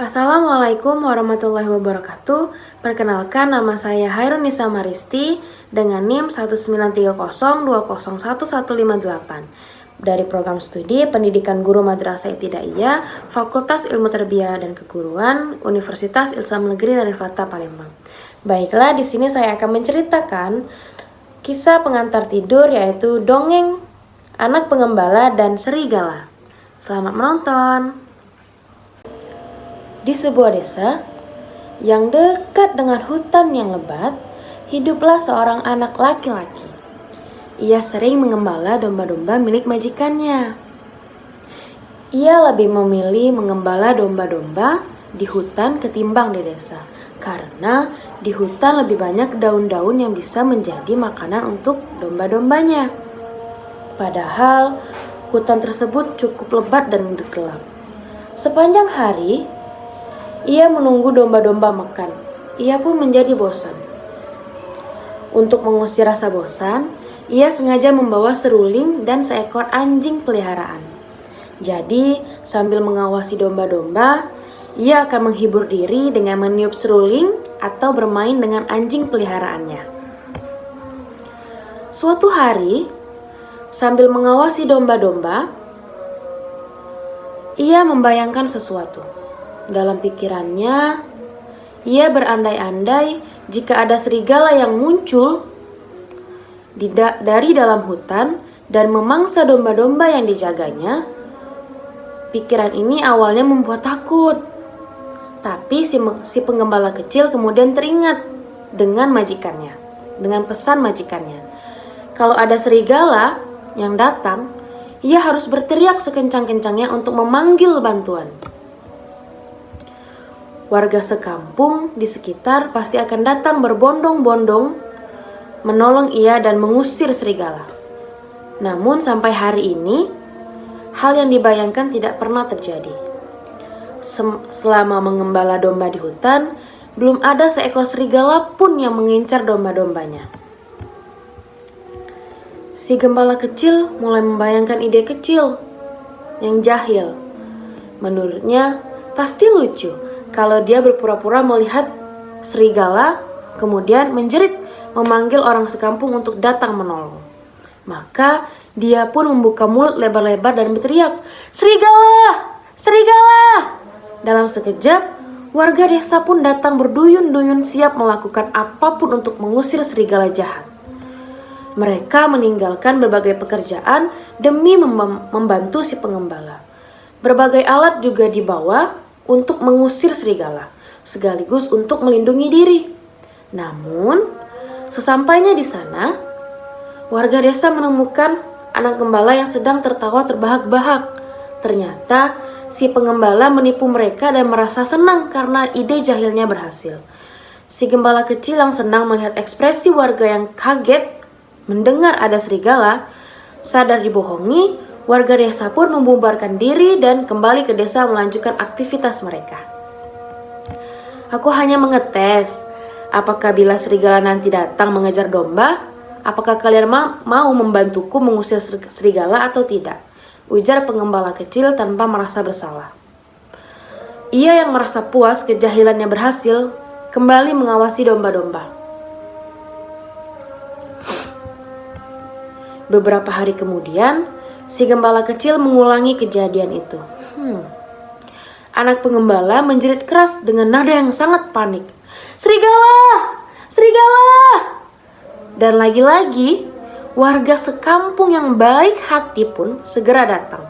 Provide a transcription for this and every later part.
Assalamualaikum warahmatullahi wabarakatuh. Perkenalkan, nama saya Hairunisa Maristi dengan NIM 19302011158 dari program studi Pendidikan Guru Madrasah Ibtidaiyah Fakultas Ilmu Tarbiyah dan Keguruan Universitas Islam Negeri Darul Palembang. Baiklah, di sini saya akan menceritakan kisah pengantar tidur, yaitu dongeng Anak Pengembala dan Serigala. Selamat menonton. Di sebuah desa yang dekat dengan hutan yang lebat, hiduplah seorang anak laki-laki. Ia sering mengembala domba-domba milik majikannya. Ia lebih memilih mengembala domba-domba di hutan ketimbang di desa, karena di hutan lebih banyak daun-daun yang bisa menjadi makanan untuk domba-dombanya. Padahal hutan tersebut cukup lebat dan gelap. Sepanjang hari, ia menunggu domba-domba makan. Ia pun menjadi bosan. Untuk mengusir rasa bosan, ia sengaja membawa seruling dan seekor anjing peliharaan. Jadi, sambil mengawasi domba-domba, ia akan menghibur diri dengan meniup seruling atau bermain dengan anjing peliharaannya. Suatu hari, sambil mengawasi domba-domba, ia membayangkan sesuatu. Dalam pikirannya, ia berandai-andai jika ada serigala yang muncul dari dalam hutan dan memangsa domba-domba yang dijaganya. Pikiran ini awalnya membuat takut, tapi si penggembala kecil kemudian teringat dengan pesan majikannya. Kalau ada serigala yang datang, ia harus berteriak sekencang-kencangnya untuk memanggil bantuan. Warga sekampung di sekitar pasti akan datang berbondong-bondong menolong ia dan mengusir serigala. Namun sampai hari ini, hal yang dibayangkan tidak pernah terjadi. Selama mengembala domba di hutan, belum ada seekor serigala pun yang mengincar domba-dombanya. Si gembala kecil mulai membayangkan ide kecil yang jahil. Menurutnya, pasti lucu kalau dia berpura-pura melihat serigala, kemudian menjerit memanggil orang sekampung untuk datang menolong. Maka dia pun membuka mulut lebar-lebar dan berteriak, "Serigala! Serigala!" Dalam sekejap, warga desa pun datang berduyun-duyun siap melakukan apapun untuk mengusir serigala jahat. Mereka meninggalkan berbagai pekerjaan demi membantu si pengembala. Berbagai alat juga dibawa untuk mengusir serigala, sekaligus untuk melindungi diri. Namun, sesampainya di sana, warga desa menemukan anak gembala yang sedang tertawa terbahak-bahak. Ternyata, si pengembala menipu mereka dan merasa senang karena ide jahilnya berhasil. Si gembala kecil yang senang melihat ekspresi warga yang kaget mendengar ada serigala, sadar dibohongi. Warga desa pun membubarkan diri dan kembali ke desa melanjutkan aktivitas mereka. Aku hanya mengetes, apakah bila serigala nanti datang mengejar domba, apakah kalian mau membantuku mengusir serigala atau tidak? Ujar pengembala kecil tanpa merasa bersalah. Ia yang merasa puas kejahilannya berhasil, kembali mengawasi domba-domba. Beberapa hari kemudian, si gembala kecil mengulangi kejadian itu. Anak pengembala menjerit keras dengan nada yang sangat panik. "Serigala! Serigala!" Dan lagi-lagi, warga sekampung yang baik hati pun segera datang.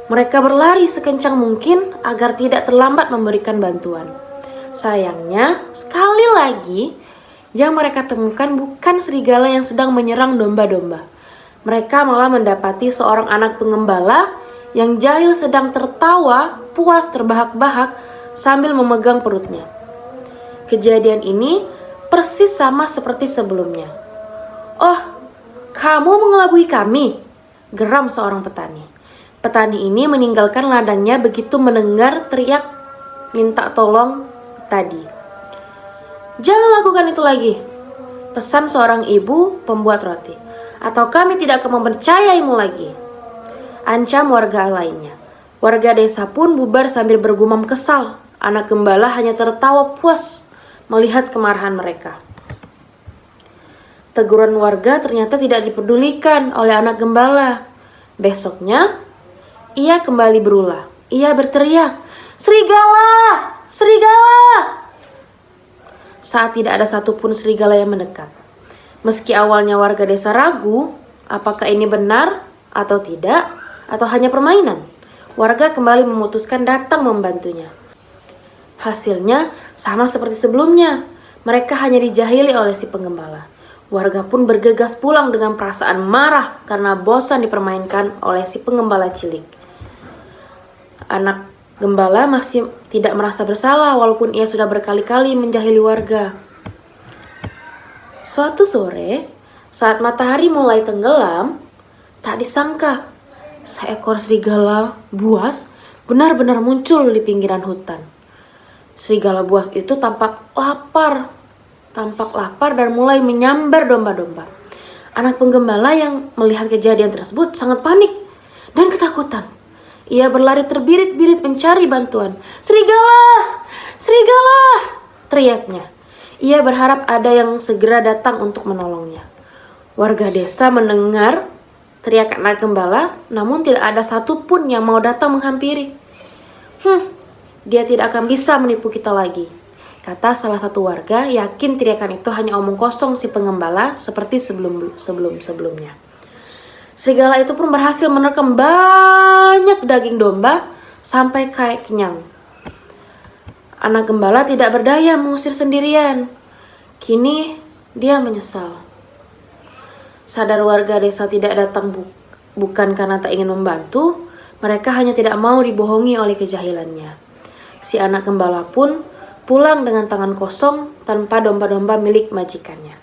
Mereka berlari sekencang mungkin agar tidak terlambat memberikan bantuan. Sayangnya, sekali lagi, yang mereka temukan bukan serigala yang sedang menyerang domba-domba. Mereka malah mendapati seorang anak pengembala yang jahil sedang tertawa puas terbahak-bahak sambil memegang perutnya. Kejadian ini persis sama seperti sebelumnya. "Oh, kamu mengelabui kami?" geram seorang petani. Petani ini meninggalkan ladangnya begitu mendengar teriak minta tolong tadi. "Jangan lakukan itu lagi," pesan seorang ibu pembuat roti. "Atau kami tidak akan mempercayaimu lagi," ancam warga lainnya. Warga desa pun bubar sambil bergumam kesal Anak gembala hanya tertawa puas melihat kemarahan mereka. Teguran warga ternyata tidak dipedulikan oleh anak gembala. Besoknya, ia kembali berulah. Ia berteriak, "Serigala! Serigala!" Saat tidak ada satupun serigala yang mendekat. Meski awalnya warga desa ragu, apakah ini benar atau tidak, atau hanya permainan, warga kembali memutuskan datang membantunya. Hasilnya sama seperti sebelumnya, mereka hanya dijahili oleh si penggembala. Warga pun bergegas pulang dengan perasaan marah karena bosan dipermainkan oleh si penggembala cilik. Anak gembala masih tidak merasa bersalah walaupun ia sudah berkali-kali menjahili warga. Suatu sore, saat matahari mulai tenggelam, tak disangka seekor serigala buas benar-benar muncul di pinggiran hutan. Serigala buas itu tampak lapar dan mulai menyambar domba-domba. Anak penggembala yang melihat kejadian tersebut sangat panik dan ketakutan. Ia berlari terbirit-birit mencari bantuan. "Serigala! Serigala!" teriaknya. Ia berharap ada yang segera datang untuk menolongnya. Warga desa mendengar teriakan anak gembala, namun tidak ada satupun yang mau datang menghampiri. Dia tidak akan bisa menipu kita lagi, kata salah satu warga, yakin teriakan itu hanya omong kosong si penggembala seperti sebelum-sebelumnya. Serigala itu pun berhasil menerkam banyak daging domba sampai kayak kenyang. Anak gembala tidak berdaya mengusir sendirian. Kini dia menyesal. Sadar warga desa tidak datang bukan karena tak ingin membantu, mereka hanya tidak mau dibohongi oleh kejahilannya. Si anak gembala pun pulang dengan tangan kosong tanpa domba-domba milik majikannya.